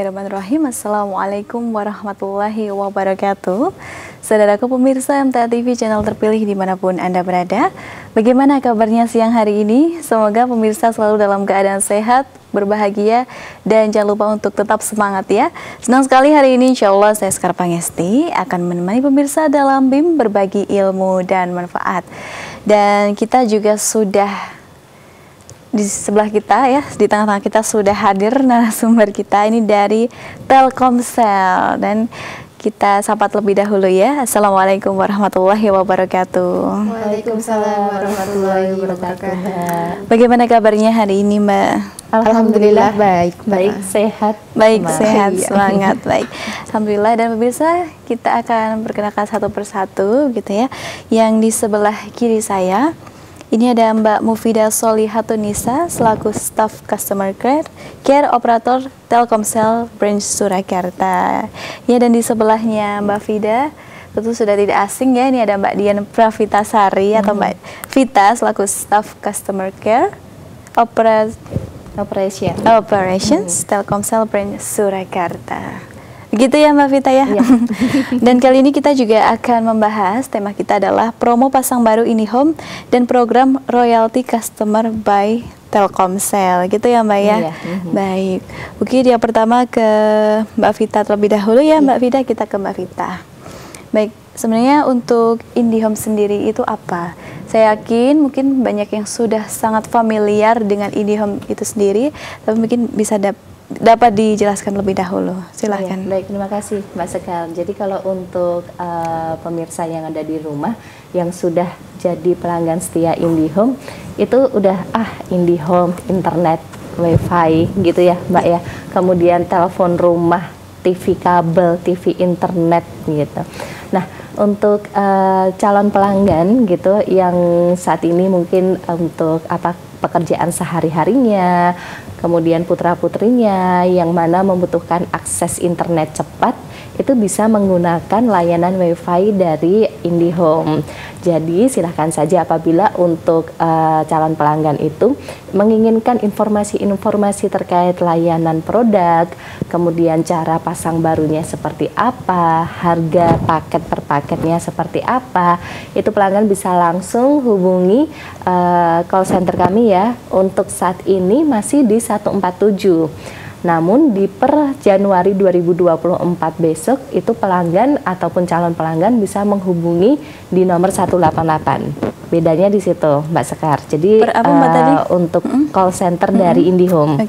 Bismillahirrahmanirrahim. Assalamualaikum warahmatullahi wabarakatuh. Saudaraku pemirsa MTA TV channel terpilih dimanapun Anda berada. Bagaimana kabarnya siang hari ini? Semoga pemirsa selalu dalam keadaan sehat, berbahagia, dan jangan lupa untuk tetap semangat ya. Senang sekali hari ini insya Allah saya Sekar Pangesti akan menemani pemirsa dalam BIM berbagi ilmu dan manfaat. Dan kita juga sudah di sebelah kita ya, di tengah-tengah kita sudah hadir narasumber kita ini dari Telkomsel, dan kita sapa terlebih dahulu ya. Assalamualaikum warahmatullahi wabarakatuh. Waalaikumsalam warahmatullahi wabarakatuh. Bagaimana kabarnya hari ini Mbak? Alhamdulillah baik, sehat. Baik, sehat, semangat, baik. Alhamdulillah. Dan pemirsa, kita akan perkenalkan satu persatu gitu ya. Yang di sebelah kiri saya ini ada Mbak Mufidah Solihatunisa selaku Staff Customer Care Operator Telkomsel Branch Surakarta. Ya, dan di sebelahnya Mbak Fida tentu sudah tidak asing ya, ini ada Mbak Dian Pravitasari atau Mbak Vita selaku Staff Customer Care Operations Telkomsel Branch Surakarta. Begitu ya Mbak Vita ya. Dan kali ini kita juga akan membahas, tema kita adalah promo pasang baru IndiHome dan program royalty customer by Telkomsel, gitu ya Mbak ya. Baik, mungkin yang pertama ke Mbak Vita terlebih dahulu ya. Mbak Vita, kita ke Mbak Vita. Baik, sebenarnya untuk IndiHome sendiri itu apa? Saya yakin mungkin banyak yang sudah sangat familiar dengan IndiHome itu sendiri, tapi mungkin bisa dapat dijelaskan lebih dahulu. Silahkan. Ya, baik, terima kasih Mbak Sekar. Jadi kalau untuk pemirsa yang ada di rumah yang sudah jadi pelanggan setia IndiHome, itu udah IndiHome, internet, wifi gitu ya Mbak ya. Kemudian telepon rumah, TV kabel, TV internet gitu. Nah, untuk calon pelanggan gitu yang saat ini mungkin untuk pekerjaan sehari-harinya, kemudian putra-putrinya yang mana membutuhkan akses internet cepat, itu bisa menggunakan layanan wifi dari IndiHome. Jadi silahkan saja apabila untuk calon pelanggan itu menginginkan informasi-informasi terkait layanan produk, kemudian cara pasang barunya seperti apa, harga paket per paketnya seperti apa, itu pelanggan bisa langsung hubungi call center kami ya. Untuk saat ini masih di 147. Namun di per Januari 2024 besok itu pelanggan ataupun calon pelanggan bisa menghubungi di nomor 188. Bedanya di situ Mbak Sekar. Jadi untuk call center dari IndiHome.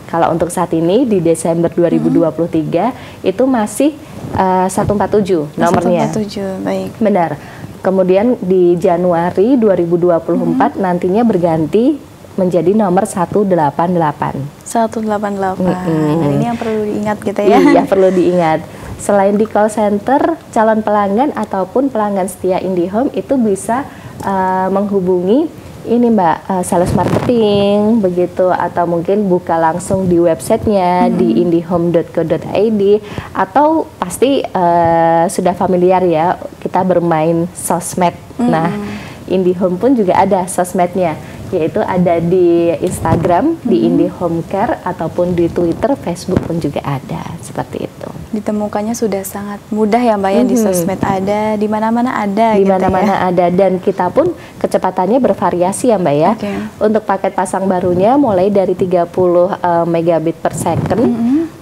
Kalau untuk saat ini di Desember 2023 itu masih 147 nomornya. 147, baik. Benar. Kemudian di Januari 2024 nantinya berganti menjadi nomor 188. 188. Nah, ini yang perlu diingat gitu ya. Iya, perlu diingat. Selain di call center, calon pelanggan ataupun pelanggan setia IndiHome itu bisa menghubungi ini Mbak, sales marketing begitu, atau mungkin buka langsung di websitenya di indihome.co.id, atau pasti sudah familiar ya kita bermain sosmed. Nah, IndiHome pun juga ada sosmednya, yaitu ada di Instagram, di IndiHome Care, ataupun di Twitter, Facebook pun juga ada, seperti itu. Ditemukannya sudah sangat mudah ya Mbak ya, di sosmed ada, di mana-mana ada. Di mana-mana ada, dan kita pun kecepatannya bervariasi ya Mbak ya. Untuk paket pasang barunya mulai dari 30 megabit per second,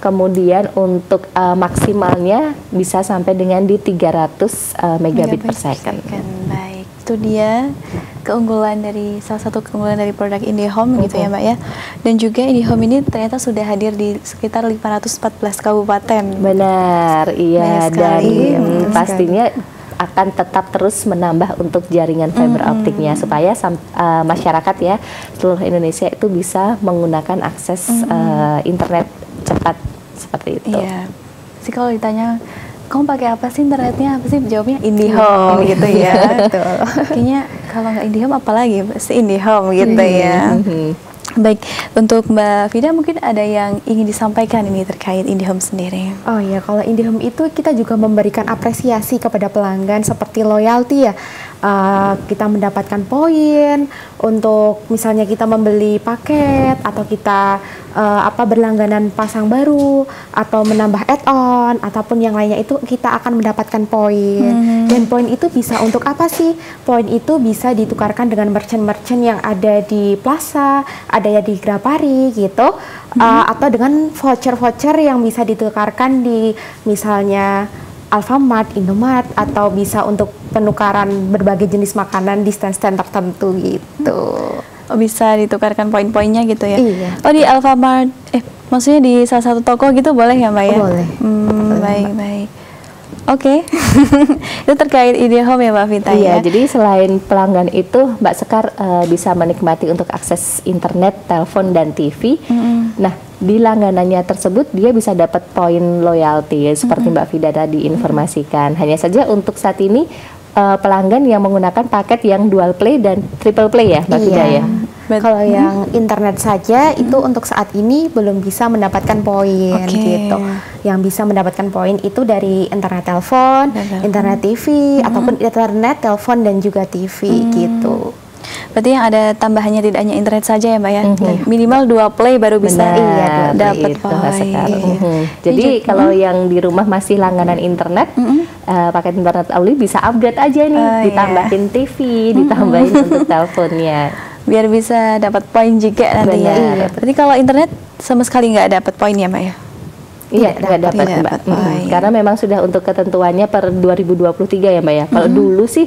kemudian untuk maksimalnya bisa sampai dengan di 300 megabit per second. Baik, itu dia keunggulan dari salah satu keunggulan dari produk IndiHome gitu ya Mbak ya. Dan juga IndiHome ini ternyata sudah hadir di sekitar 514 kabupaten. Benar, iya. Dan pastinya akan tetap terus menambah untuk jaringan fiber optiknya supaya masyarakat ya seluruh Indonesia itu bisa menggunakan akses internet cepat seperti itu. Iya. Sih kalau ditanya kamu pakai apa sih internetnya, apa sih, jawabnya IndiHome gitu ya. Kayaknya kalau nggak IndiHome apalagi pasti IndiHome gitu ya. Baik, untuk Mbak Vida mungkin ada yang ingin disampaikan ini terkait IndiHome sendiri. Oh ya, kalau IndiHome itu kita juga memberikan apresiasi kepada pelanggan seperti loyalty ya. kita mendapatkan poin untuk misalnya kita membeli paket atau kita berlangganan pasang baru atau menambah add-on ataupun yang lainnya, itu kita akan mendapatkan poin. Dan poin itu bisa untuk apa sih? Poin itu bisa ditukarkan dengan merchant-merchant yang ada di Plaza, ada ya di Grapari gitu, atau dengan voucher-voucher yang bisa ditukarkan di misalnya Alfamart, Indomart, atau bisa untuk penukaran berbagai jenis makanan di stand-stand tertentu gitu. Oh, bisa ditukarkan poin-poinnya gitu ya? Iya. Oh, di Alfamart, maksudnya di salah satu toko gitu boleh ya Mbak ya? Boleh. Baik-baik. Oke. Itu terkait IndiHome ya Mbak Vita Iya, ya? jadi selain pelanggan itu Mbak Sekar bisa menikmati untuk akses internet, telepon, dan TV. Nah, di langganannya tersebut dia bisa dapat poin loyalty seperti Mbak Vida tadi informasikan. Hanya saja untuk saat ini pelanggan yang menggunakan paket yang dual play dan triple play ya Mbak Vida ya. Kalau yang internet saja itu untuk saat ini belum bisa mendapatkan poin gitu. Yang bisa mendapatkan poin itu dari internet telepon, internet TV, ataupun internet telepon dan juga TV gitu. Berarti yang ada tambahannya tidak hanya internet saja ya Mbak ya? Minimal 2 play baru bisa dapat poin. Jadi kalau yang di rumah masih langganan internet, paket internet only bisa upgrade aja nih, ditambahin TV, ditambahin untuk teleponnya. Biar bisa dapat poin juga nantinya. Benar. Berarti kalau internet sama sekali nggak dapat poin ya Mbak ya? Iya, nggak dapat Mbak. Karena memang sudah untuk ketentuannya per 2023 ya Mbak ya. Kalau dulu sih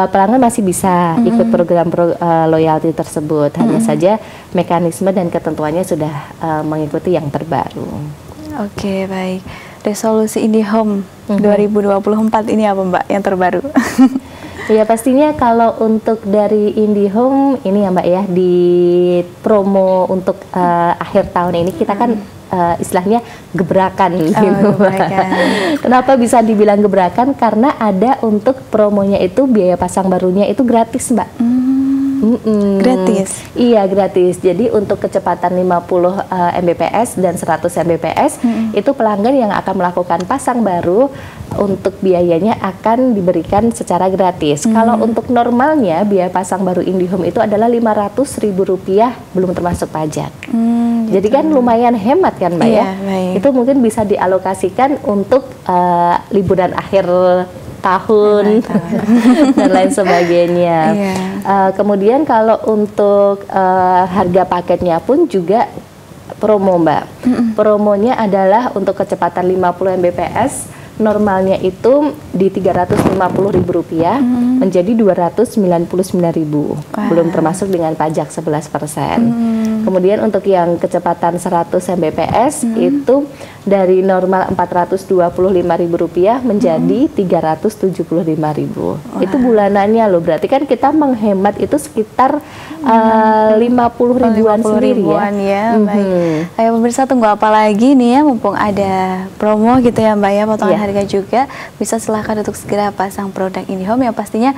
pelanggan masih bisa ikut program loyalty tersebut. Hanya saja mekanisme dan ketentuannya sudah mengikuti yang terbaru. Oke, baik. Resolusi IndiHome 2024 ini apa Mbak yang terbaru? Ya pastinya kalau untuk dari IndiHome ini ya Mbak ya, di promo untuk akhir tahun ini kita kan istilahnya gebrakan gitu. Kenapa bisa dibilang gebrakan? Karena ada untuk promonya itu biaya pasang barunya itu gratis Mbak. Gratis? Iya gratis. Jadi untuk kecepatan 50 Mbps dan 100 Mbps itu pelanggan yang akan melakukan pasang baru untuk biayanya akan diberikan secara gratis. Kalau untuk normalnya biaya pasang baru IndiHome itu adalah Rp500.000 belum termasuk pajak. Jadi kan lumayan hemat kan Mbak ya. Itu mungkin bisa dialokasikan untuk liburan akhir tahun dan lain sebagainya. Kemudian kalau untuk harga paketnya pun juga promo Mbak. Promonya adalah untuk kecepatan 50 Mbps, normalnya itu di Rp350.000 menjadi Rp299.000, belum termasuk dengan pajak 11%. Kemudian untuk yang kecepatan 100 Mbps itu dari normal Rp425.000 menjadi Rp375.000. Itu bulanannya loh, berarti kan kita menghemat itu sekitar 50 ribuan sendiri ya. Baik. Ayo pemirsa tunggu apa lagi nih ya, mumpung ada promo gitu ya Mbak ya, potongan harga juga, bisa silahkan untuk segera pasang produk IndiHome yang pastinya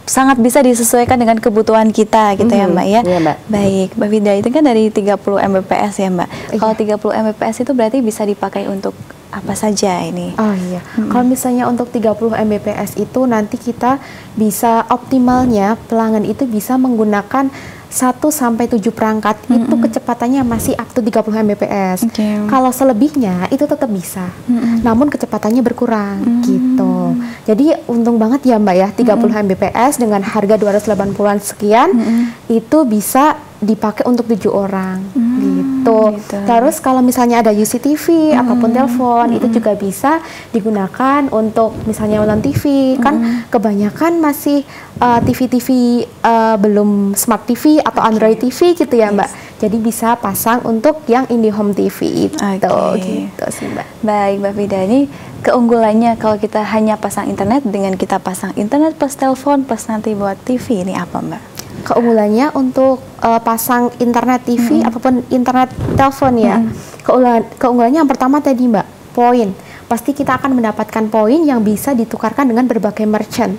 sangat bisa disesuaikan dengan kebutuhan kita gitu ya Mbak ya. Mbak. Baik, Mbak Vida itu kan dari 30 Mbps ya Mbak. Kalau 30 Mbps itu berarti bisa dipakai untuk apa saja ini? Oh iya, kalau misalnya untuk 30 Mbps itu nanti kita bisa optimalnya pelanggan itu bisa menggunakan 1 sampai 7 perangkat itu kecepatannya masih up to 30 Mbps. Kalau selebihnya itu tetap bisa, namun kecepatannya berkurang gitu. Jadi untung banget ya Mbak ya, 30 Mbps dengan harga 280-an sekian itu bisa dipakai untuk 7 orang gitu. Terus kalau misalnya ada UCTV ataupun telepon itu juga bisa digunakan untuk misalnya nonton TV. Kan kebanyakan masih TV-TV belum Smart TV atau Android TV gitu ya Mbak. Jadi bisa pasang untuk yang IndiHome TV itu gitu sih Mbak. Baik Mbak Vida, ini keunggulannya kalau kita hanya pasang internet dengan kita pasang internet plus telepon plus nanti buat TV, ini apa Mbak? Keunggulannya untuk pasang internet TV ataupun internet telepon ya. Keunggulannya yang pertama tadi Mbak, poin. pasti kita akan mendapatkan poin yang bisa ditukarkan dengan berbagai merchant.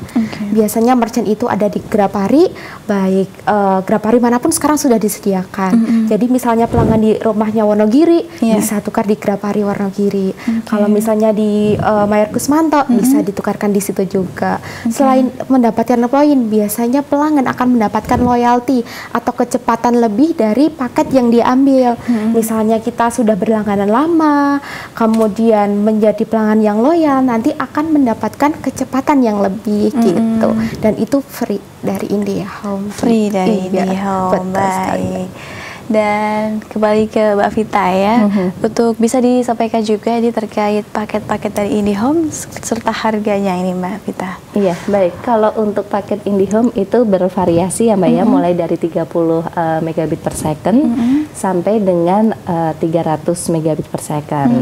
Biasanya merchant itu ada di Grapari, baik Grapari manapun sekarang sudah disediakan. Jadi misalnya pelanggan di rumahnya Wonogiri bisa tukar di Grapari Wonogiri. Kalau misalnya di Mayor Kusmanto bisa ditukarkan di situ juga. Selain mendapatkan poin, biasanya pelanggan akan mendapatkan loyalty atau kecepatan lebih dari paket yang diambil. Misalnya kita sudah berlangganan lama, kemudian menjadi pelanggan yang loyal, nanti akan mendapatkan kecepatan yang lebih gitu. Dan itu free dari IndiHome. Free dari IndiHome, baik. Dan kembali ke Mbak Vita ya, untuk bisa disampaikan juga di terkait paket-paket dari IndiHome serta harganya ini Mbak Vita. Iya, baik. Kalau untuk paket IndiHome itu bervariasi ya Mbak ya, mulai dari 30 megabit per second sampai dengan 300 megabit per second.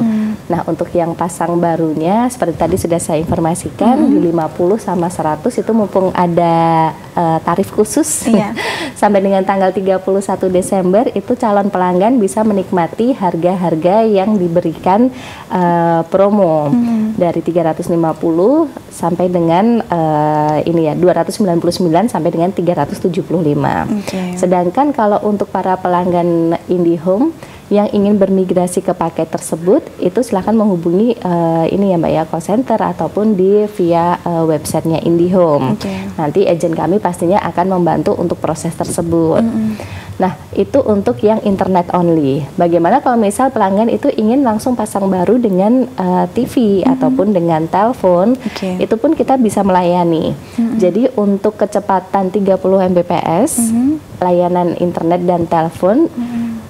Nah, untuk yang pasang barunya seperti tadi sudah saya informasikan di 50 sama 100 itu mumpung ada tarif khusus sampai dengan tanggal 31 Desember itu calon pelanggan bisa menikmati harga-harga yang diberikan promo dari 350 sampai dengan ini ya 299 sampai dengan 375. Sedangkan kalau untuk para pelanggan IndiHome yang ingin bermigrasi ke paket tersebut itu silahkan menghubungi ini ya Mbak ya, call center ataupun via websitenya IndiHome. Nanti agen kami pastinya akan membantu untuk proses tersebut. Nah, itu untuk yang internet only. Bagaimana kalau misal pelanggan itu ingin langsung pasang baru dengan TV ataupun dengan telepon, itu pun kita bisa melayani. Jadi untuk kecepatan 30 Mbps, layanan internet dan telepon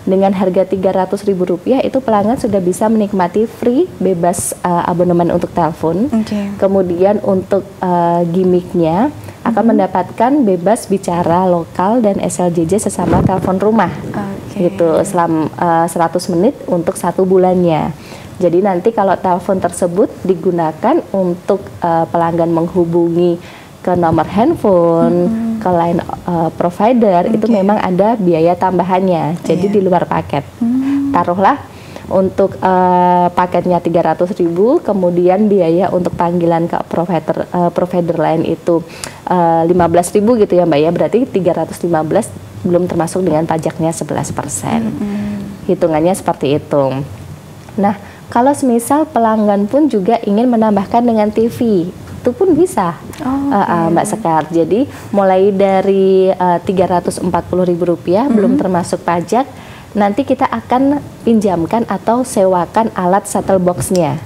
dengan harga Rp300.000 itu pelanggan sudah bisa menikmati free bebas abonemen untuk telepon. Kemudian untuk gimmicknya akan mendapatkan bebas bicara lokal dan SLJJ sesama telepon rumah. Gitu selama 100 menit untuk 1 bulannya. Jadi nanti kalau telepon tersebut digunakan untuk pelanggan menghubungi ke nomor handphone, ke line provider, itu memang ada biaya tambahannya, jadi di luar paket. Taruhlah untuk paketnya 300.000, kemudian biaya untuk panggilan ke provider lain itu 15.000 gitu ya Mbak ya, berarti 315 belum termasuk dengan pajaknya 11%. Hitungannya seperti itu. Nah, kalau semisal pelanggan pun juga ingin menambahkan dengan TV, itu pun bisa Mbak Sekar. Jadi mulai dari Rp340.000 belum termasuk pajak, nanti kita akan pinjamkan atau sewakan alat set-top box-nya.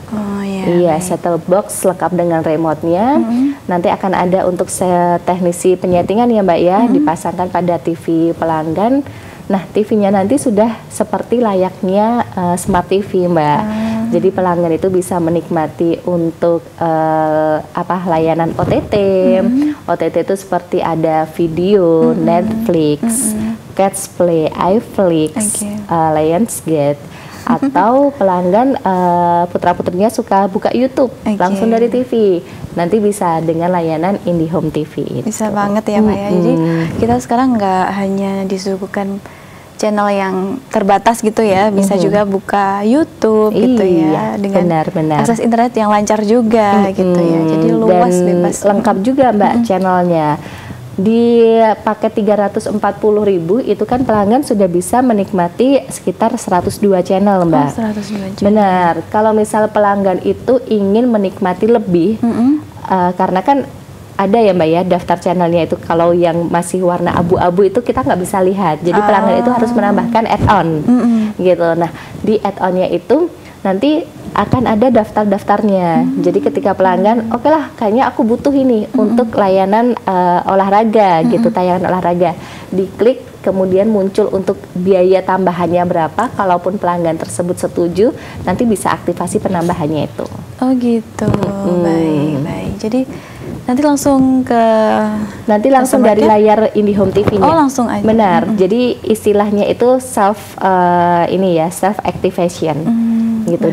Iya, set-top box lengkap dengan remote-nya. Nanti akan ada untuk teknisi penyetingan ya Mbak ya, dipasangkan pada TV pelanggan. Nah, TV-nya nanti sudah seperti layaknya smart TV Mbak. Jadi pelanggan itu bisa menikmati untuk layanan OTT. OTT itu seperti ada video, Netflix, Catch Play, iFlix, Lionsgate. Atau pelanggan putra-putrinya suka buka YouTube langsung dari TV, nanti bisa dengan layanan IndiHome TV itu. Bisa banget ya Mbak ya. Jadi kita sekarang nggak hanya disuguhkan channel yang terbatas gitu ya, bisa juga buka YouTube gitu ya, dengan akses internet yang lancar juga gitu ya. Jadi luas, bebas, lengkap juga Mbak channelnya. Di paket 340.000 itu kan pelanggan sudah bisa menikmati sekitar 102 channel Mbak. 102 channel. Benar. Kalau misal pelanggan itu ingin menikmati lebih, karena kan ada ya Mbak ya daftar channelnya itu, kalau yang masih warna abu-abu itu kita nggak bisa lihat. Jadi pelanggan itu harus menambahkan add-on gitu. Nah, di add-onnya itu nanti akan ada daftar-daftarnya. Jadi ketika pelanggan, oke lah kayaknya aku butuh ini untuk layanan olahraga gitu, tayangan olahraga. Diklik, kemudian muncul untuk biaya tambahannya berapa. Kalaupun pelanggan tersebut setuju, nanti bisa aktivasi penambahannya itu. Oh gitu. Baik. Jadi nanti langsung dari layar IndiHome TV-nya. Oh, langsung aja. Benar. Jadi istilahnya itu self activation. Gitu.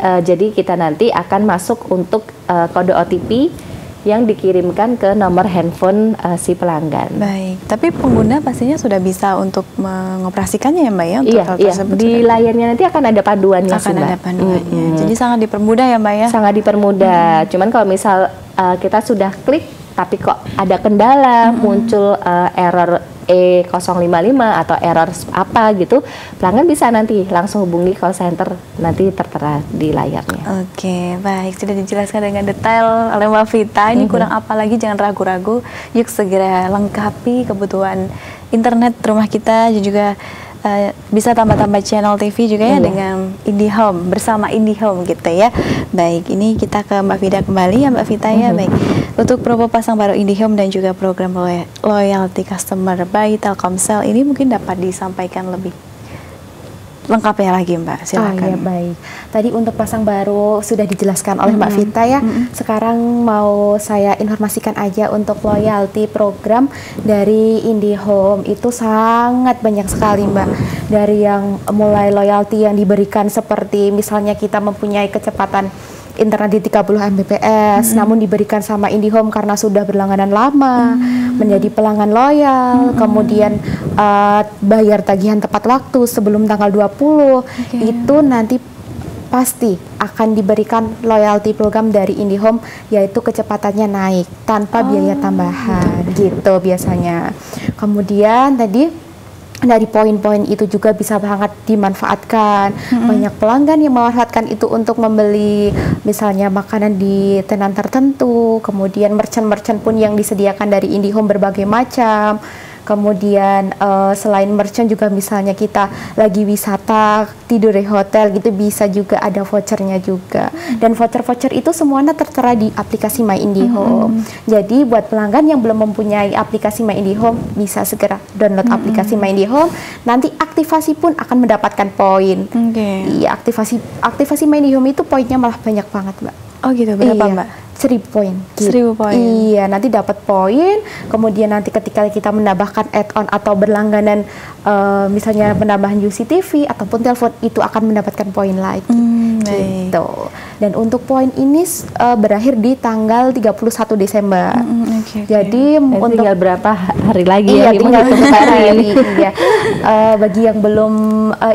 Jadi kita nanti akan masuk untuk kode OTP yang dikirimkan ke nomor handphone si pelanggan. Baik, tapi pengguna pastinya sudah bisa untuk mengoperasikannya ya Mbak ya? Untuk hal tersebut di layarnya nanti akan ada panduannya sih, Mbak. Ada panduannya. Jadi sangat dipermudah ya Mbak ya? Sangat dipermudah. Cuman kalau misal kita sudah klik tapi kok ada kendala, muncul error E055 atau error apa gitu, pelanggan bisa nanti langsung hubungi call center, nanti tertera di layarnya. Oke, baik, sudah dijelaskan dengan detail oleh Mbak Vita. Ini kurang apa lagi, jangan ragu-ragu, yuk segera lengkapi kebutuhan internet rumah kita, dan juga bisa tambah-tambah channel TV juga ya dengan IndiHome, bersama IndiHome gitu ya. Baik, ini kita ke Mbak Vida kembali ya Mbak Vita ya. Baik, untuk promo pasang baru IndiHome dan juga program loyalty customer by Telkomsel ini mungkin dapat disampaikan lebih lengkapnya lagi Mbak, silakan. Oh iya, baik. Tadi untuk pasang baru sudah dijelaskan oleh Mbak Vita ya. Sekarang mau saya informasikan aja untuk loyalty program dari IndiHome itu sangat banyak sekali Mbak. Dari yang mulai loyalty yang diberikan seperti misalnya kita mempunyai kecepatan internet di 30 Mbps, namun diberikan sama IndiHome karena sudah berlangganan lama, menjadi pelanggan loyal, kemudian bayar tagihan tepat waktu sebelum tanggal 20, itu nanti pasti akan diberikan loyalty program dari IndiHome, yaitu kecepatannya naik tanpa biaya tambahan gitu biasanya. Kemudian tadi dari poin-poin itu juga bisa sangat dimanfaatkan. Banyak pelanggan yang memanfaatkan itu untuk membeli misalnya makanan di tenan tertentu, kemudian merchant-merchant pun yang disediakan dari IndiHome berbagai macam. Kemudian selain merchant juga misalnya kita lagi wisata, tidur di hotel gitu, bisa juga ada vouchernya juga. Dan voucher-voucher itu semuanya tertera di aplikasi My IndiHome. Jadi buat pelanggan yang belum mempunyai aplikasi My IndiHome, bisa segera download aplikasi My IndiHome. Nanti aktivasi pun akan mendapatkan poin. Iya, aktivasi My IndiHome itu poinnya malah banyak banget Mbak. Oh gitu, berapa Mbak? 1000 poin. 1000 poin. Iya, nanti dapat poin. Kemudian nanti ketika kita menambahkan add-on atau berlangganan, misalnya penambahan UCTV ataupun telepon, itu akan mendapatkan poin lagi. Gitu. Dan untuk poin ini berakhir di tanggal 31 Desember. Jadi untuk tinggal berapa hari lagi ya? Iya, tinggal hari. Iya. Bagi yang belum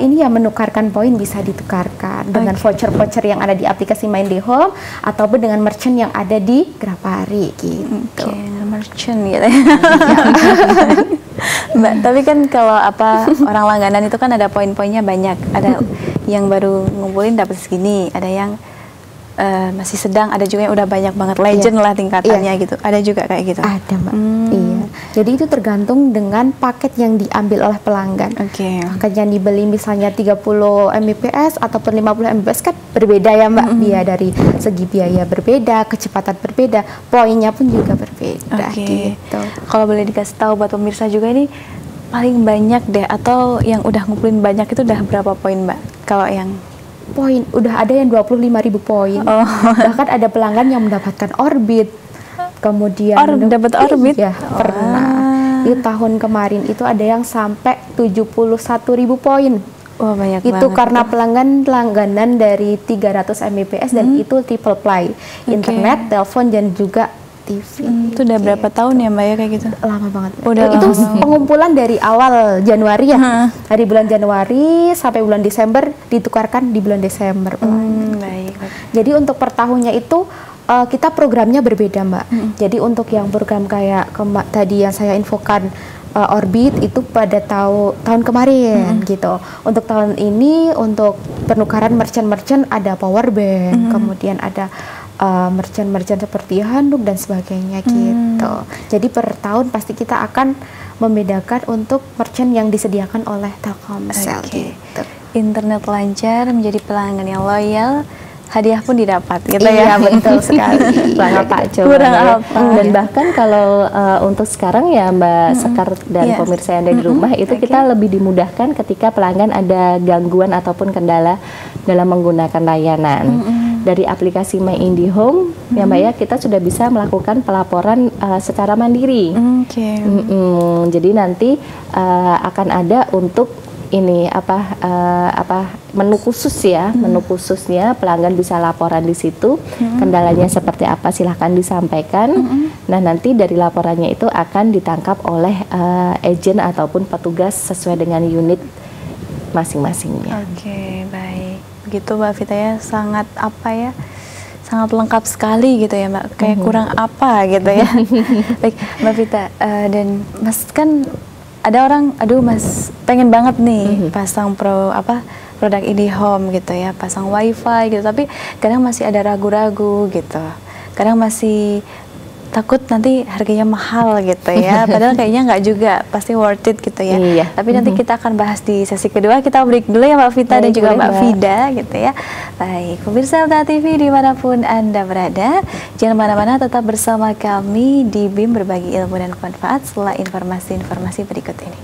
ini ya menukarkan poin bisa ditukarkan dengan voucher-voucher yang ada di aplikasi My IndiHome ataupun dengan merchant yang ada di Grapari gitu. Merchant gitu ya. Mbak, tapi kan kalau orang langganan itu kan ada poin-poinnya banyak. Ada yang baru ngumpulin dapat segini, ada yang masih sedang, ada juga yang udah banyak banget, legend lah tingkatannya gitu. Ada juga kayak gitu. Ada Mbak. Iya. Jadi itu tergantung dengan paket yang diambil oleh pelanggan. Paket yang dibeli misalnya 30 Mbps ataupun 50 Mbps kan berbeda ya Mbak. Biaya dari segi biaya berbeda, kecepatan berbeda, poinnya pun juga berbeda gitu. Kalau boleh dikasih tahu buat pemirsa juga ini paling banyak deh, atau yang udah ngumpulin banyak itu udah berapa poin Mbak? Kalau yang poin udah ada yang 25.000 poin. Bahkan ada pelanggan yang mendapatkan Orbit. Kemudian dapat Orbit ya, pernah. Di tahun kemarin itu ada yang sampai 71.000 poin. Wah, banyak itu banget. Karena langganan dari 300 Mbps dan itu triple play. Internet, telepon dan juga TV. Itu udah berapa tahun ya Mbak ya kayak gitu? Lama banget. Itu pengumpulan dari awal Januari ya. Dari bulan Januari sampai bulan Desember, ditukarkan di bulan Desember. Baik. Jadi untuk per tahunnya itu kita programnya berbeda Mbak. Jadi untuk yang program kayak tadi yang saya infokan Orbit itu pada tahun kemarin gitu. Untuk tahun ini untuk penukaran merchant-merchant ada Powerbank, kemudian ada merchant-merchant seperti handuk dan sebagainya gitu. Jadi per tahun pasti kita akan membedakan untuk merchant yang disediakan oleh Telkomsel gitu. Internet lancar, menjadi pelanggan yang loyal, hadiah pun didapat gitu ya. Iya, betul sekali. Kurang apa coba ya. Dan bahkan kalau untuk sekarang ya Mbak Sekar dan pemirsa yang ada di rumah itu kita lebih dimudahkan ketika pelanggan ada gangguan ataupun kendala dalam menggunakan layanan. Dari aplikasi My IndiHome ya Mbak ya, kita sudah bisa melakukan pelaporan secara mandiri. Jadi nanti akan ada untuk ini menu khusus ya, menu khususnya pelanggan bisa laporan di situ, kendalanya seperti apa silahkan disampaikan. Nah nanti dari laporannya itu akan ditangkap oleh agent ataupun petugas sesuai dengan unit masing-masingnya. Oke, baik. Begitu Mbak Vita ya, sangat sangat lengkap sekali gitu ya Mbak, kayak kurang apa gitu ya. Baik Mbak Vita, dan Mas kan ada orang, aduh Mas pengen banget nih pasang produk IndiHome gitu ya, pasang wifi gitu, tapi kadang masih ada ragu-ragu gitu, kadang masih takut nanti harganya mahal gitu ya, padahal kayaknya nggak juga, pasti worth it gitu ya. Iya. Tapi nanti kita akan bahas di sesi kedua. Kita break dulu ya Mbak Vita dan juga Mbak Vida gitu ya. Baik, pemirsa MTA TV dimanapun Anda berada, jangan mana-mana, tetap bersama kami di BIM Berbagi Ilmu dan Manfaat setelah informasi-informasi berikut ini.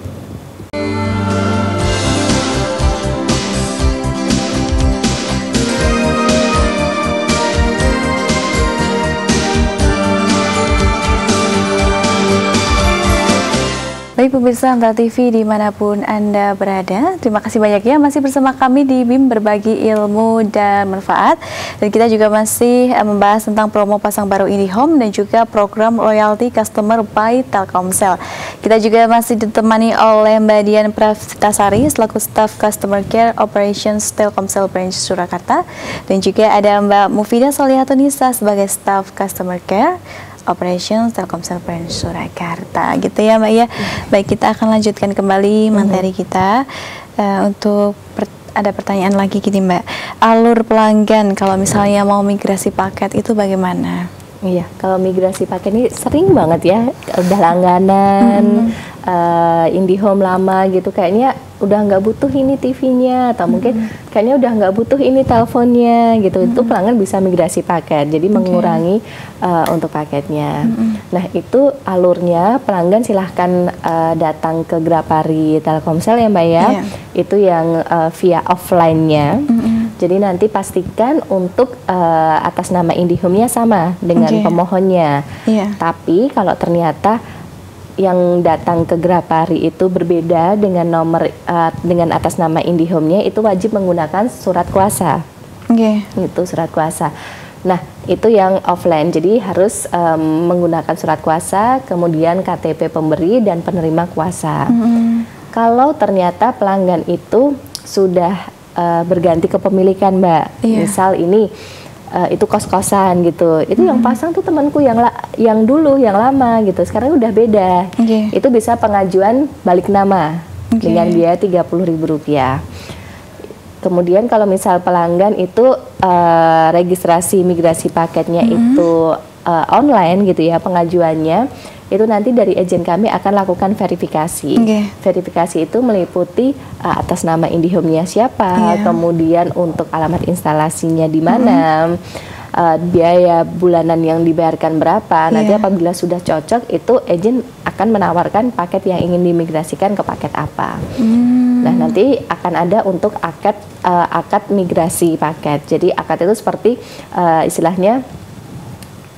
Baik pemirsa MTA TV dimanapun Anda berada, terima kasih banyak ya masih bersama kami di BIM Berbagi Ilmu dan Manfaat. Dan kita juga masih membahas tentang promo pasang baru IndiHome dan juga program loyalty customer by Telkomsel. Kita juga masih ditemani oleh Mbak Dian Pravitasari selaku Staff Customer Care Operations Telkomsel Branch Surakarta, dan juga ada Mbak Mufidah Solihatunisa sebagai Staff Customer Care Operations Telkomsel Branch Surakarta gitu ya Mbak ya. Baik, kita akan lanjutkan kembali materi kita. Untuk ada pertanyaan lagi gini Mbak, alur pelanggan kalau misalnya mau migrasi paket itu bagaimana? Iya, kalau migrasi paket ini sering banget ya, udah langganan IndiHome lama gitu, kayaknya udah nggak butuh ini TV-nya, atau mungkin kayaknya udah nggak butuh ini teleponnya gitu. Itu pelanggan bisa migrasi paket, jadi mengurangi untuk paketnya. Nah itu alurnya pelanggan silahkan datang ke Grapari Telkomsel ya Mbak ya. Itu yang via offline-nya. Jadi nanti pastikan untuk atas nama IndiHome-nya sama dengan pemohonnya. Tapi kalau ternyata yang datang ke Grapari itu berbeda dengan nomor dengan atas nama IndiHome-nya, itu wajib menggunakan surat kuasa. Itu surat kuasa. Nah, itu yang offline. Jadi harus menggunakan surat kuasa, kemudian KTP pemberi dan penerima kuasa. Kalau ternyata pelanggan itu sudah berganti kepemilikan Mbak, misal ini itu kos-kosan gitu, itu yang pasang tuh temanku yang dulu yang lama gitu, sekarang udah beda. Itu bisa pengajuan balik nama dengan biaya Rp30.000. Kemudian kalau misal pelanggan itu registrasi migrasi paketnya itu online gitu ya pengajuannya, itu nanti dari agen kami akan lakukan verifikasi. Verifikasi itu meliputi atas nama IndiHome-nya siapa, kemudian untuk alamat instalasinya di mana, biaya bulanan yang dibayarkan berapa. Nanti apabila sudah cocok, itu agen akan menawarkan paket yang ingin dimigrasikan ke paket apa. Nah nanti akan ada untuk akad migrasi paket. Jadi akad itu seperti istilahnya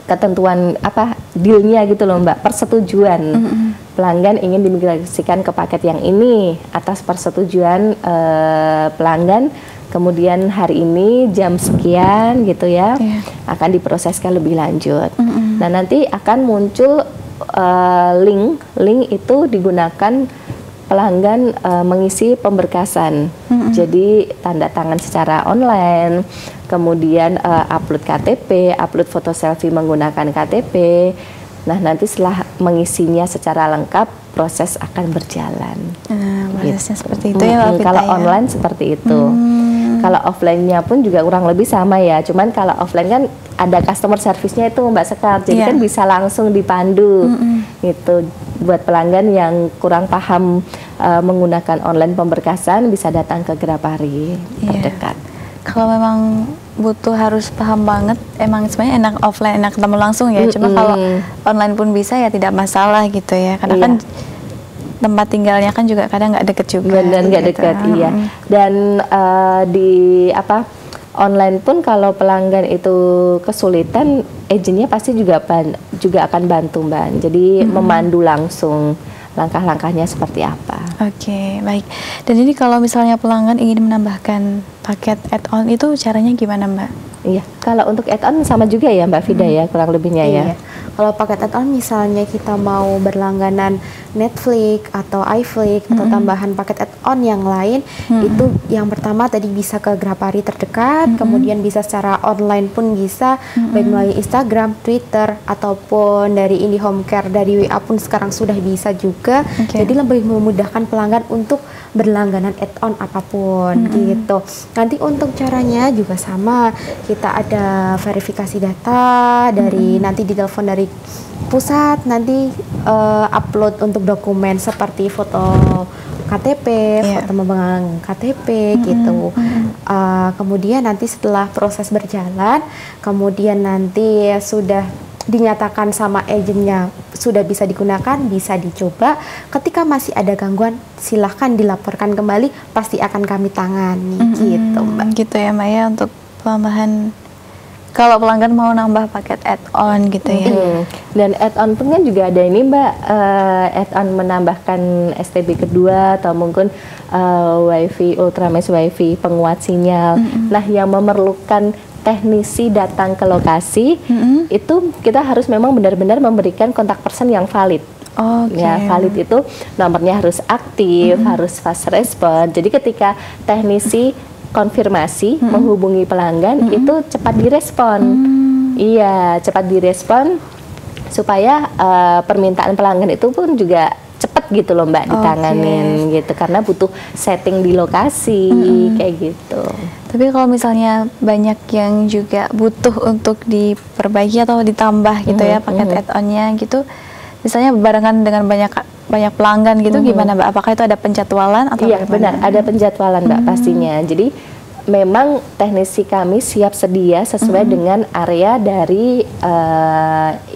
ketentuan dealnya gitu loh Mbak, persetujuan pelanggan ingin dimigrasikan ke paket yang ini atas persetujuan pelanggan, kemudian hari ini jam sekian gitu ya akan diproseskan lebih lanjut. Nah nanti akan muncul link itu digunakan pelanggan mengisi pemberkasan. Jadi tanda tangan secara online, kemudian upload KTP, upload foto selfie menggunakan KTP. Nah nanti setelah mengisinya secara lengkap, proses akan berjalan. Prosesnya seperti itu ya Mbak Vita. Kalau online seperti itu. Kalau offline-nya pun juga kurang lebih sama ya. Cuman kalau offline kan ada customer service-nya itu Mbak Sekar. Jadi kan bisa langsung dipandu. Itu buat pelanggan yang kurang paham menggunakan online pemberkasan bisa datang ke Grapari terdekat. Kalau memang butuh harus paham banget, emang sebenarnya enak offline, enak ketemu langsung ya. Cuma kalau online pun bisa ya tidak masalah gitu ya. Karena kan tempat tinggalnya kan juga kadang nggak deket juga. Dan nggak deket, iya. Dan di online pun kalau pelanggan itu kesulitan, agennya pasti juga akan bantu Mbak. Jadi memandu langsung langkah-langkahnya seperti apa. Oke, baik. Dan ini kalau misalnya pelanggan ingin menambahkan paket add-on itu caranya gimana, Mbak? Iya, kalau untuk add-on sama juga ya Mbak Fida ya, kurang lebihnya ya. Iya. Kalau paket add-on misalnya kita mau berlangganan Netflix atau iFlix atau tambahan paket add-on yang lain, itu yang pertama tadi bisa ke Grapari terdekat, kemudian bisa secara online pun bisa, baik melalui Instagram, Twitter, ataupun dari IndiHome Care, dari WA pun sekarang sudah bisa juga. Jadi lebih memudahkan pelanggan untuk berlangganan add-on apapun gitu. Nanti untuk caranya juga sama, kita ada verifikasi data dari nanti ditelepon dari pusat, nanti upload untuk dokumen seperti foto KTP, foto pembangunan KTP gitu. Kemudian nanti setelah proses berjalan, kemudian nanti sudah dinyatakan sama agennya sudah bisa digunakan, bisa dicoba. Ketika masih ada gangguan, silahkan dilaporkan kembali, pasti akan kami tangani gitu, Mbak. Gitu ya, Mbak ya, untuk penambahan kalau pelanggan mau nambah paket add-on gitu ya. Dan add-on pun kan juga ada ini Mbak, add-on menambahkan STB kedua atau mungkin WiFi, Ultramesh WiFi penguat sinyal. Nah, yang memerlukan teknisi datang ke lokasi, itu kita harus memang benar-benar memberikan kontak person yang valid. Ya, valid itu nomornya harus aktif, harus fast respon. Jadi ketika teknisi konfirmasi menghubungi pelanggan itu cepat direspon. Iya, cepat direspon supaya permintaan pelanggan itu pun juga cepat gitu loh Mbak ditanganin gitu, karena butuh setting di lokasi kayak gitu. Tapi kalau misalnya banyak yang juga butuh untuk diperbaiki atau ditambah gitu ya paket add-onnya gitu, misalnya barengan dengan banyak pelanggan gitu, gimana Mbak? Apakah itu ada penjadwalan atau Iya, benar, ada penjadwalan Mbak pastinya. Jadi memang teknisi kami siap sedia sesuai dengan area dari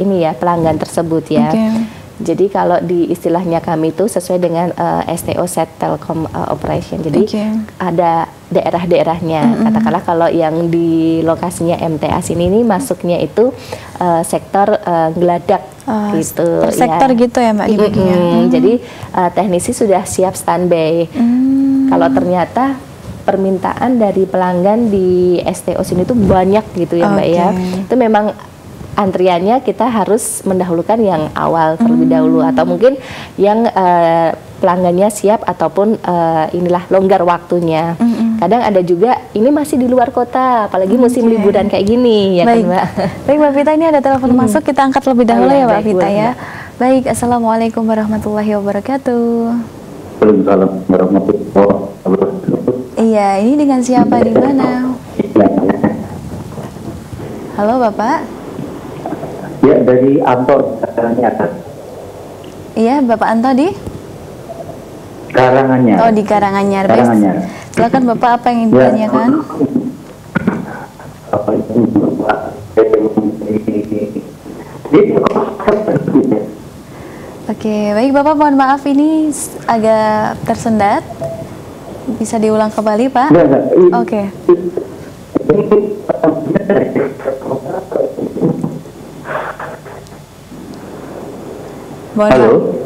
ini ya pelanggan tersebut ya. Jadi kalau di istilahnya kami itu sesuai dengan STO Set Telecom Operation. Jadi ada daerah-daerahnya. Katakanlah kalau yang di lokasinya MTA sini ini masuknya itu sektor Geladak gitu. Per sektor gitu ya Mbak dibaginya. Jadi teknisi sudah siap standby. Kalau ternyata permintaan dari pelanggan di STO sini itu banyak gitu ya Mbak ya. Itu memang antriannya kita harus mendahulukan yang awal terlebih dahulu, atau mungkin yang pelanggannya siap ataupun inilah longgar waktunya. Kadang ada juga ini masih di luar kota, apalagi musim liburan kayak gini ya kan Mbak. Baik Mbak Vita, ini ada telepon masuk, kita angkat lebih dahulu ya Mbak Vita ya. Baik, Assalamualaikum warahmatullahi wabarakatuh. Waalaikumsalam warahmatullahi wabarakatuh. Iya, ini dengan siapa di mana? Halo Bapak. Ya, dari Anto Karanganyar. Iya, Bapak Anto di? Karanganyar. Oh, di Karanganyar. Karanganyar. Silakan Bapak, apa yang ditanyakan? Apa itu? Oke, baik Bapak, mohon maaf ini agak tersendat. Bisa diulang kembali, Pak? Oke.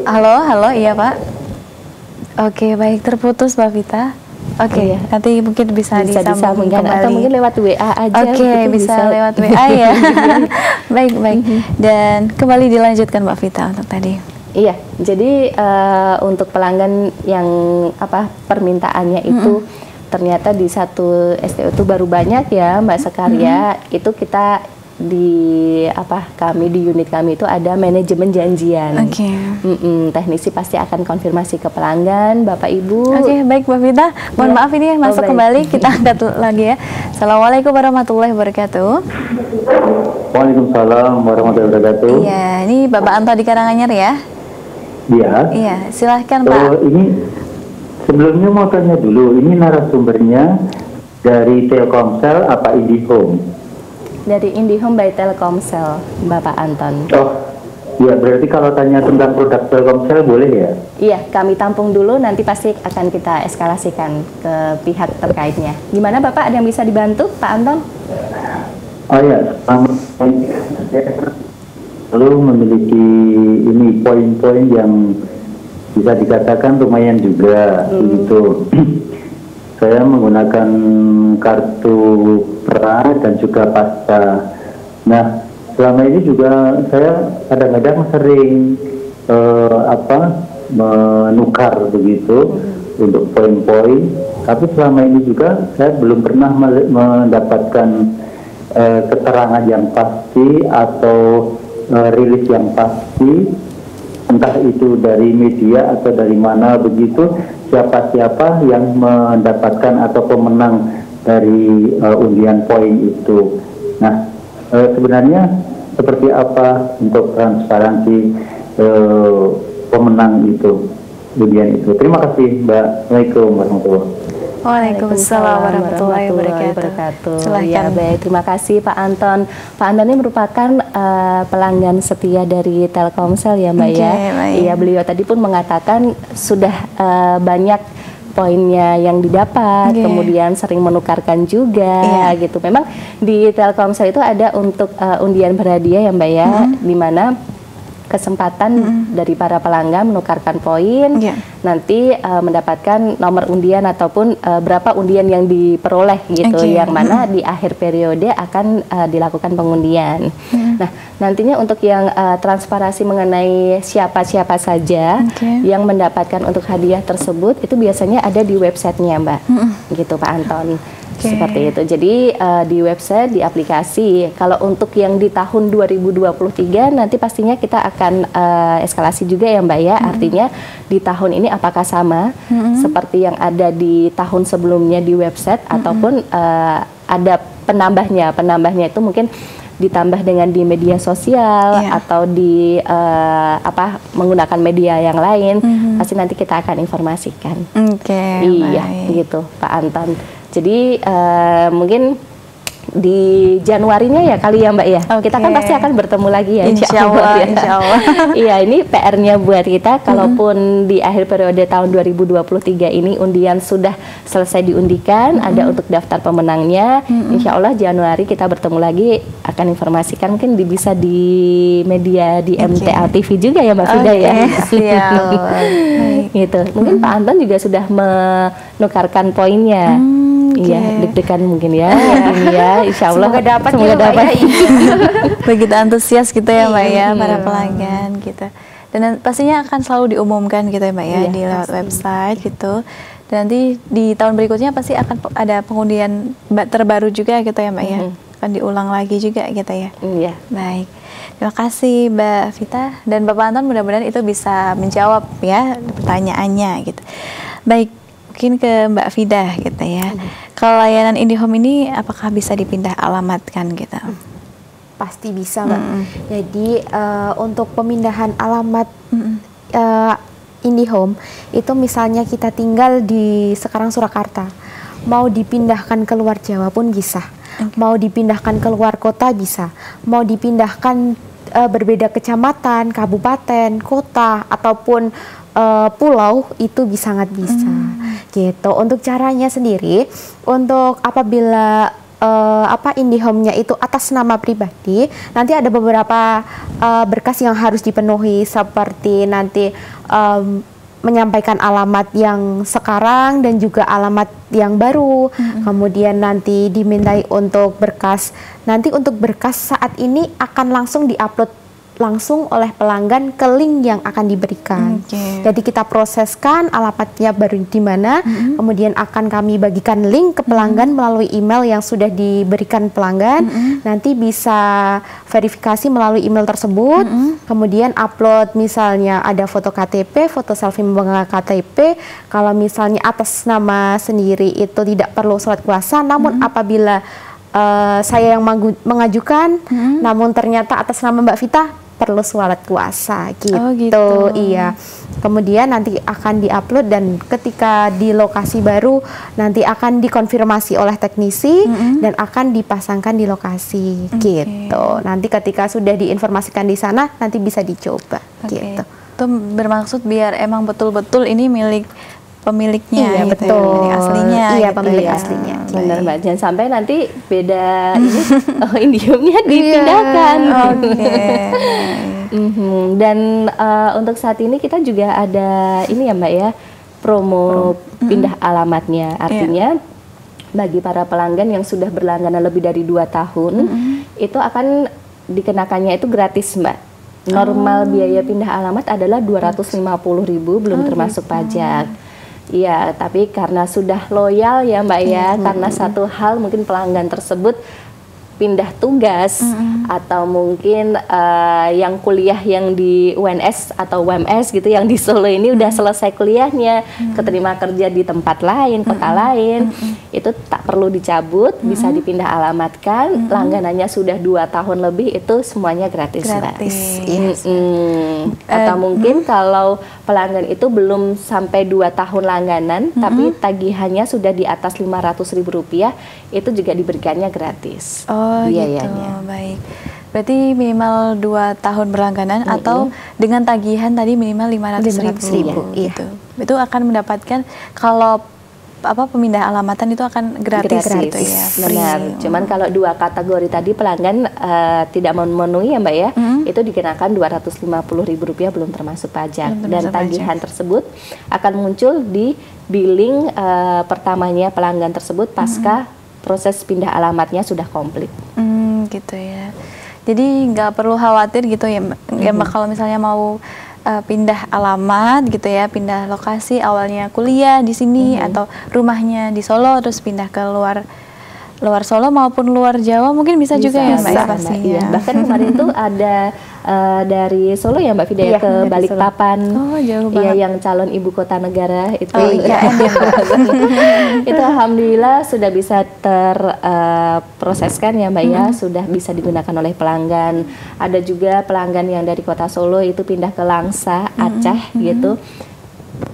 Halo, iya Pak. Oke, baik, terputus Mbak Vita. Oke, nanti mungkin bisa disambung kembali. Atau mungkin lewat WA aja. Oke, bisa lewat WA ya. Baik. Dan kembali dilanjutkan Mbak Vita untuk tadi. Iya, jadi untuk pelanggan yang permintaannya itu ternyata di satu STO itu baru banyak ya Mbak Sekaria, itu kita kami di unit kami itu ada manajemen janjian. Teknisi pasti akan konfirmasi ke pelanggan, Bapak Ibu. Oke, baik Mbak Vita. Mohon maaf ini masuk kembali, kita angkat lagi ya. Assalamualaikum warahmatullahi wabarakatuh. Waalaikumsalam warahmatullahi wabarakatuh. Iya, ini Bapak Anto di Karanganyar ya? Iya, silahkan Pak. Ini sebelumnya mau tanya dulu, ini narasumbernya dari Telkomsel apa IndiHome? Dari IndiHome by Telkomsel, Bapak Anton. Oh, ya berarti kalau tanya tentang produk Telkomsel boleh ya? Iya, kami tampung dulu, nanti pasti akan kita eskalasikan ke pihak terkaitnya. Gimana Bapak, ada yang bisa dibantu Pak Anton? Oh ya, lalu memiliki ini poin-poin yang bisa dikatakan lumayan juga begitu. Saya menggunakan kartu pra dan juga pasca. Nah, selama ini juga saya kadang-kadang sering menukar begitu untuk poin-poin. Tapi selama ini juga saya belum pernah mendapatkan keterangan yang pasti atau rilis yang pasti, entah itu dari media atau dari mana begitu, siapa-siapa yang mendapatkan atau pemenang dari undian poin itu. Nah, sebenarnya seperti apa untuk transparansi pemenang itu, undian itu. Terima kasih, Mbak. Assalamualaikum warahmatullahi wabarakatuh. Waalaikumsalam warahmatullahi wabarakatuh. Ya, baik, terima kasih Pak Anton. Pak Anton ini merupakan pelanggan setia dari Telkomsel ya Mbak ya. Iya, beliau tadi pun mengatakan sudah banyak poinnya yang didapat, kemudian sering menukarkan juga gitu. Memang di Telkomsel itu ada untuk undian berhadiah ya Mbak ya, di mana kesempatan dari para pelanggan menukarkan poin, nanti mendapatkan nomor undian ataupun berapa undian yang diperoleh gitu, yang mana di akhir periode akan dilakukan pengundian. Nah, nantinya untuk yang transparansi mengenai siapa-siapa saja yang mendapatkan untuk hadiah tersebut itu biasanya ada di websitenya Mbak, gitu Pak Anton. Seperti itu. Jadi di website, di aplikasi. Kalau untuk yang di tahun 2023 nanti pastinya kita akan eskalasi juga ya Mbak ya. Artinya di tahun ini apakah sama seperti yang ada di tahun sebelumnya di website ataupun ada penambahnya. Penambahnya itu mungkin ditambah dengan di media sosial atau di menggunakan media yang lain. Pasti nanti kita akan informasikan. Iya, gitu Pak Anton. Jadi mungkin di Januarinya ya kali ya Mbak ya. Kita kan pasti akan bertemu lagi ya Insya Allah. Iya, ini PR-nya buat kita. Kalaupun di akhir periode tahun 2023 ini undian sudah selesai diundikan, ada untuk daftar pemenangnya. Insya Allah Januari kita bertemu lagi, akan informasikan mungkin bisa di media di MTA TV juga ya Mbak Fida ya. Gitu. Mungkin Pak Anton juga sudah menukarkan poinnya. Iya, deg-degan mungkin ya. Ya, Insya Allah semoga dapat. Begitu antusias gitu ya Mbak ya, para pelanggan gitu. Dan pastinya akan selalu diumumkan gitu ya Mbak ya, di lewat website gitu. Dan nanti di tahun berikutnya pasti akan ada pengundian terbaru juga gitu ya Mbak ya. Akan diulang lagi juga gitu ya. Iya. Baik. Terima kasih Mbak Vita dan Bapak Anton, mudah-mudahan itu bisa menjawab ya pertanyaannya gitu. Baik, mungkin ke Mbak Vida gitu ya. Kalau layanan IndiHome ini apakah bisa dipindah alamatkan gitu? Pasti bisa Mbak. Jadi untuk pemindahan alamat IndiHome itu misalnya kita tinggal di sekarang Surakarta, mau dipindahkan keluar Jawa pun bisa, mau dipindahkan keluar kota bisa, mau dipindahkan berbeda kecamatan, kabupaten, kota ataupun pulau itu sangat bisa gitu. Untuk caranya sendiri, untuk apabila IndiHome-nya itu atas nama pribadi, nanti ada beberapa berkas yang harus dipenuhi seperti nanti menyampaikan alamat yang sekarang dan juga alamat yang baru. Kemudian nanti dimintai untuk berkas. Nanti untuk berkas saat ini akan langsung diupload langsung oleh pelanggan ke link yang akan diberikan. Jadi kita proseskan alamatnya baru di mana, kemudian akan kami bagikan link ke pelanggan melalui email yang sudah diberikan pelanggan. Nanti bisa verifikasi melalui email tersebut, kemudian upload misalnya ada foto KTP, foto selfie membawa KTP. Kalau misalnya atas nama sendiri itu tidak perlu surat kuasa, namun apabila saya yang mengajukan, namun ternyata atas nama Mbak Vita perlu surat kuasa gitu. Iya. Kemudian nanti akan diupload dan ketika di lokasi baru nanti akan dikonfirmasi oleh teknisi dan akan dipasangkan di lokasi gitu. Nanti ketika sudah diinformasikan di sana nanti bisa dicoba gitu. Itu bermaksud biar emang betul-betul ini milik pemiliknya, gitu, betul. Ya, pemilik aslinya. Iya, gitu pemilik ya. aslinya. Benar Mbak, jangan sampai nanti beda ini IndiHome-nya dipindahkan. Dan untuk saat ini kita juga ada ini ya Mbak ya, promo pindah alamatnya. Artinya bagi para pelanggan yang sudah berlangganan lebih dari 2 tahun, itu akan dikenakannya itu gratis Mbak. Normal biaya pindah alamat adalah 250.000 belum termasuk pajak. Iya, tapi karena sudah loyal ya Mbak ya, karena satu hal mungkin pelanggan tersebut pindah tugas atau mungkin yang kuliah yang di UNS atau UMS gitu yang di Solo ini udah selesai kuliahnya, keterima kerja di tempat lain, kota lain, itu tak perlu dicabut, bisa dipindah alamatkan, langganannya sudah 2 tahun lebih, itu semuanya gratis. Atau mungkin kalau pelanggan itu belum sampai 2 tahun langganan, tapi tagihannya sudah di atas Rp500.000, itu juga diberikannya gratis. Oh gitu, baik. Berarti minimal 2 tahun berlangganan atau dengan tagihan tadi minimal 500.000 gitu. Itu akan mendapatkan kalau pemindah alamatan itu akan gratis gitu ya. Benar. Cuman kalau 2 kategori tadi pelanggan tidak memenuhi ya Mbak ya, itu dikenakan Rp250.000 belum termasuk pajak. Dan tagihan tersebut akan muncul di billing pertamanya pelanggan tersebut pasca proses pindah alamatnya sudah komplit. Gitu ya. Jadi nggak perlu khawatir gitu ya Mbak, ya Mbak kalau misalnya mau pindah alamat gitu ya, pindah lokasi, awalnya kuliah di sini atau rumahnya di Solo terus pindah ke luar Solo maupun luar Jawa mungkin bisa juga ya Mbak pastinya. Iya. Bahkan kemarin tuh ada dari Solo ya Mbak Vida ke Balikpapan. Oh, jauh banget. Iya, yang calon ibu kota negara itu. Itu alhamdulillah sudah bisa terproseskan ya Mbak ya, sudah bisa digunakan oleh pelanggan. Ada juga pelanggan yang dari kota Solo itu pindah ke Langsa, Aceh gitu.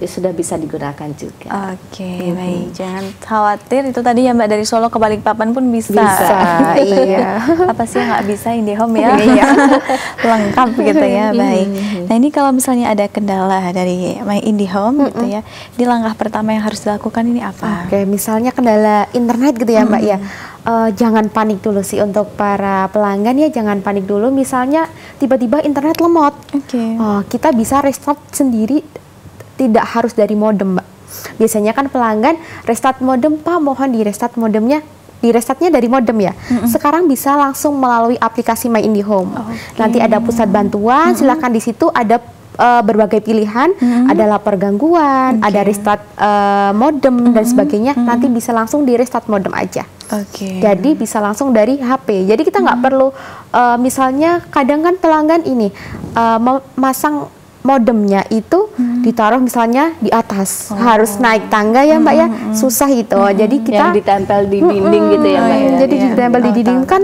Sudah bisa digunakan juga. Oke, baik. Jangan khawatir, itu tadi ya Mbak, dari Solo ke Balikpapan pun bisa. Iya. Apa sih yang nggak bisa IndiHome ya? Lengkap gitu ya, baik. Nah ini kalau misalnya ada kendala dari My IndiHome gitu ya, di langkah pertama yang harus dilakukan ini apa? Oke, misalnya kendala internet gitu ya Mbak ya. Jangan panik dulu sih untuk para pelanggan ya, jangan panik dulu. Misalnya tiba-tiba internet lemot, kita bisa restart sendiri. Tidak harus dari modem Mbak. Biasanya kan pelanggan restart modem, Pak mohon di restart modemnya, di restartnya dari modem ya. Sekarang bisa langsung melalui aplikasi My IndiHome. Nanti ada pusat bantuan, silakan di situ ada berbagai pilihan, ada lapor gangguan, ada restart modem dan sebagainya. Nanti bisa langsung di restart modem aja. Jadi bisa langsung dari HP. Jadi kita nggak perlu misalnya kadang kan pelanggan ini masang modemnya itu ditaruh misalnya di atas, harus naik tangga ya Mbak ya, susah itu. Jadi kita yang ditempel di dinding gitu ya Mbak ya. Jadi ditempel di dinding kan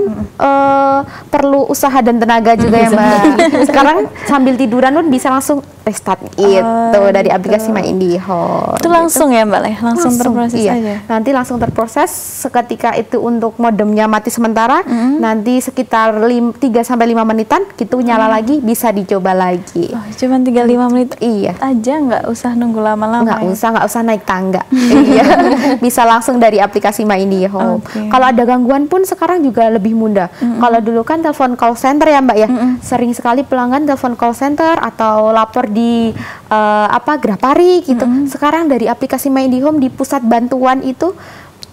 perlu usaha dan tenaga juga ya Mbak. Sekarang sambil tiduran pun bisa langsung restart itu dari aplikasi My IndiHome. Itu langsung ya Mbak, langsung terproses aja. Nanti langsung terproses seketika itu untuk modemnya mati sementara, nanti sekitar 3-5 menitan gitu nyala lagi, bisa dicoba lagi. Cuman 3-5 menit aja, nggak usah nunggu lama-lama. Nggak usah naik tangga. Bisa langsung dari aplikasi My IndiHome. Kalau ada gangguan pun sekarang juga lebih mudah. Kalau dulu kan telepon call center ya Mbak ya, sering sekali pelanggan telepon call center atau lapor di Grapari gitu. Sekarang dari aplikasi My IndiHome di pusat bantuan itu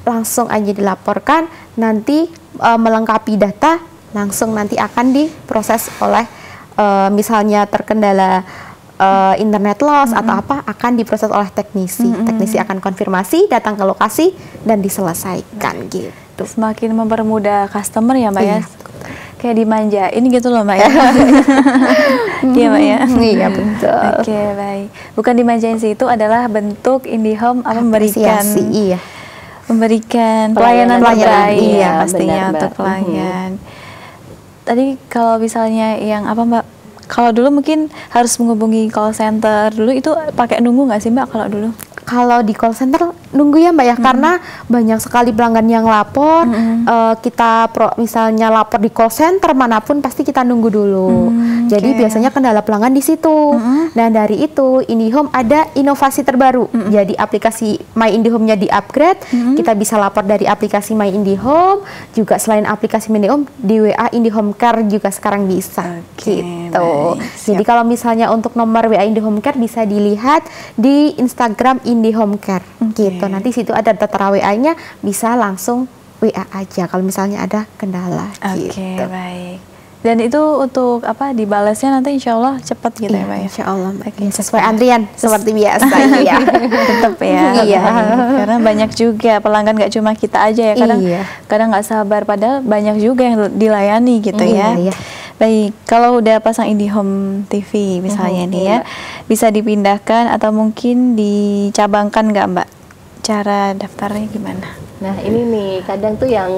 langsung aja dilaporkan, nanti melengkapi data, langsung nanti akan diproses oleh misalnya terkendala internet loss atau apa, akan diproses oleh teknisi. Teknisi akan konfirmasi, datang ke lokasi dan diselesaikan gitu. Semakin mempermudah customer ya Mbak ya. Kayak dimanjain gitu loh Mbak ya. Iya Mbak ya. Iya betul. Oke, baik. Bukan dimanjain sih, itu adalah bentuk IndiHome memberikan pelayanan terbaik pastinya untuk pelanggan. Tadi kalau misalnya yang Mbak, kalau dulu mungkin harus menghubungi call center dulu, itu pakai nunggu nggak sih Mbak kalau dulu? Kalau di call center nunggu ya Mbak ya, karena banyak sekali pelanggan yang lapor. Kita misalnya lapor di call center manapun pasti kita nunggu dulu. Jadi biasanya kendala pelanggan di situ. Nah dari itu IndiHome ada inovasi terbaru. Jadi aplikasi My IndiHome-nya di-upgrade. Kita bisa lapor dari aplikasi My IndiHome. Juga selain aplikasi My IndiHome, di WA IndiHome Care juga sekarang bisa. Gitu. Jadi kalau misalnya untuk nomor WA IndiHome Care bisa dilihat di Instagram IndiHome Care. Gitu. Nanti situ ada tertera WA-nya, bisa langsung WA aja kalau misalnya ada kendala. Gitu. Baik. Dan itu untuk apa dibalasnya nanti insya Allah cepat gitu ya Mbak ya? Insya Allah Mbak. Sesuai antrian seperti biasa. Iya. Tetap ya. Iya. Karena banyak juga pelanggan, nggak cuma kita aja ya. Kadang nggak sabar, padahal banyak juga yang dilayani gitu ya. Baik, kalau udah pasang IndiHome TV misalnya nih ya, bisa dipindahkan atau mungkin dicabangkan nggak Mbak? Cara daftarnya gimana? Nah ini nih kadang tuh yang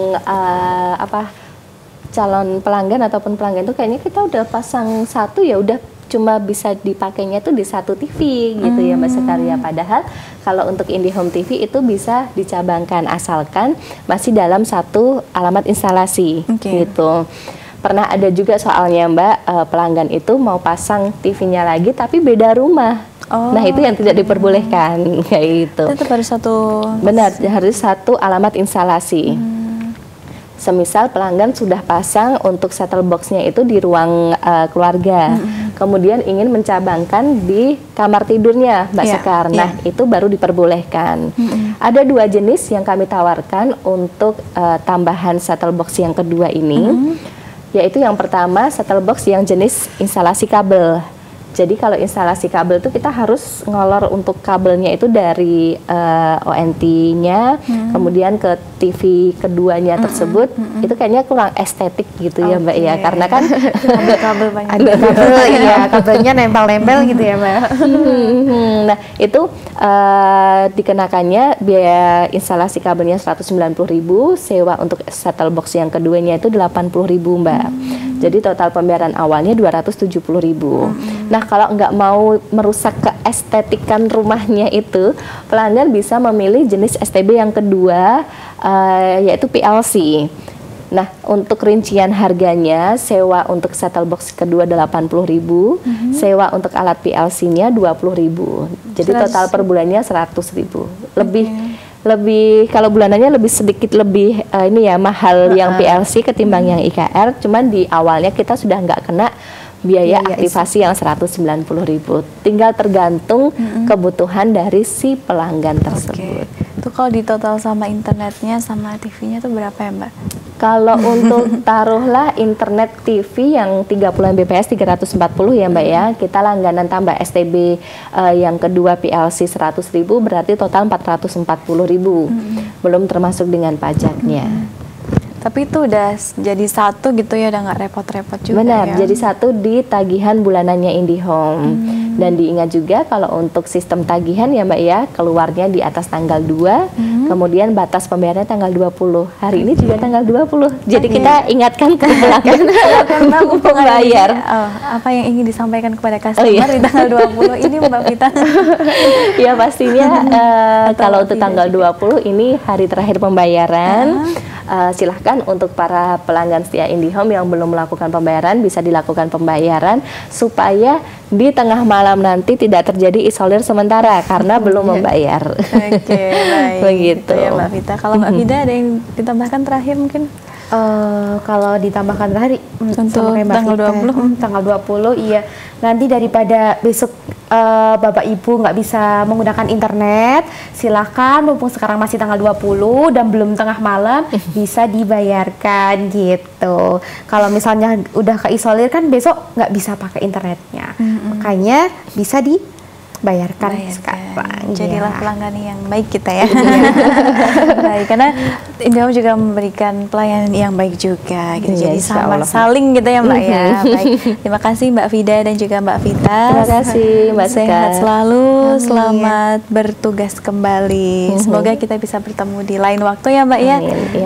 calon pelanggan ataupun pelanggan tuh kayaknya kita udah pasang satu ya udah cuma bisa dipakainya tuh di satu TV gitu ya Mbak Sekaria. Padahal kalau untuk IndiHome TV itu bisa dicabangkan asalkan masih dalam satu alamat instalasi gitu. Pernah ada juga soalnya Mbak, pelanggan itu mau pasang TV-nya lagi tapi beda rumah. Nah itu yang tidak diperbolehkan kayak gitu. Tetap harus satu. Benar, harus satu alamat instalasi. Semisal pelanggan sudah pasang untuk set-top box-nya itu di ruang keluarga, kemudian ingin mencabangkan di kamar tidurnya Mbak Sekar. Nah itu baru diperbolehkan. Ada dua jenis yang kami tawarkan untuk tambahan set-top box yang kedua ini, yaitu yang pertama set-top box yang jenis instalasi kabel. Jadi kalau instalasi kabel itu kita harus ngolor untuk kabelnya itu dari ONT-nya, kemudian ke TV keduanya tersebut, itu kayaknya kurang estetik gitu ya Mbak ya, karena kan kabel banyak. Ada kabel, iya kabelnya nempel-nempel gitu ya Mbak. Nah itu dikenakannya biaya instalasi kabelnya 190.000, sewa untuk set-top box yang keduanya itu 80.000 Mbak. Jadi total pembayaran awalnya 270.000. Nah kalau nggak mau merusak keestetikan rumahnya itu, pelanggan bisa memilih jenis STB yang kedua, yaitu PLC. Nah untuk rincian harganya, sewa untuk set-top box kedua 80.000, sewa untuk alat PLC-nya 20.000. Jadi total per bulannya 100.000. Lebih kalau bulanannya lebih sedikit lebih ini ya mahal yang PLC ketimbang yang IKR. Cuman di awalnya kita sudah nggak kena biaya aktivasi yang 190.000. Tinggal tergantung kebutuhan dari si pelanggan tersebut. Itu kalau di total sama internetnya sama TV-nya itu berapa ya Mbak? Kalau untuk taruhlah internet TV yang 30 Mbps 340 ya Mbak ya, kita langganan tambah STB yang kedua PLC 100.000 berarti total 440.000. Belum termasuk dengan pajaknya. Tapi itu udah jadi satu gitu ya, udah nggak repot-repot juga. Benar, ya? jadi satu di tagihan bulanannya IndiHome. Dan diingat juga kalau untuk sistem tagihan ya Mbak ya, keluarnya di atas tanggal 2, kemudian batas pembayarannya tanggal 20. Hari ini juga tanggal 20. Jadi kita ingatkan ke pelanggan untuk membayar. Apa yang ingin disampaikan kepada customer di tanggal 20 ini Mbak Vita? Ya pastinya kalau untuk tanggal 20 ini hari terakhir pembayaran. Silahkan untuk para pelanggan setia IndiHome yang belum melakukan pembayaran bisa dilakukan pembayaran supaya di tengah malam nanti tidak terjadi isolir sementara karena belum membayar. Oke, baik. Begitu ya Mbak Vita. Kalau Mbak Vita ada yang ditambahkan terakhir mungkin? Kalau ditambahkan terakhir untuk tanggal 20, tanggal 20 iya. Nanti daripada besok Bapak Ibu nggak bisa menggunakan internet, silakan mumpung sekarang masih tanggal 20 dan belum tengah malam bisa dibayarkan gitu. Kalau misalnya udah keisolir kan besok nggak bisa pakai internetnya, makanya bisa dibayarkan sekarang. Jadilah pelanggan yang baik kita ya. Baik, karena IndiHome juga memberikan pelayanan yang baik juga gitu. Jadi sama saling gitu ya Mbak ya. Baik. Terima kasih Mbak Vida dan juga Mbak Vita. Terima kasih Mbak Sekar. Sehat selalu, selamat bertugas kembali. Semoga kita bisa bertemu di lain waktu ya Mbak ya.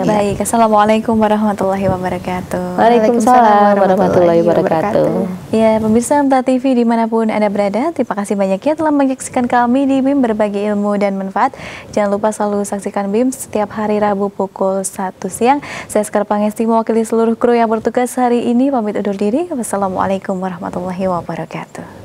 Baik, Assalamualaikum warahmatullahi wabarakatuh. Waalaikumsalam warahmatullahi wabarakatuh. Ya, pemirsa MTA TV dimanapun Anda berada, terima kasih banyak ya telah telah menyaksikan kami di BIM Berbagi Ilmu dan Manfaat. Jangan lupa selalu saksikan BIM setiap hari Rabu pukul 1 siang. Saya Sekar Pangesti mewakili seluruh kru yang bertugas hari ini pamit undur diri. Wassalamualaikum warahmatullahi wabarakatuh.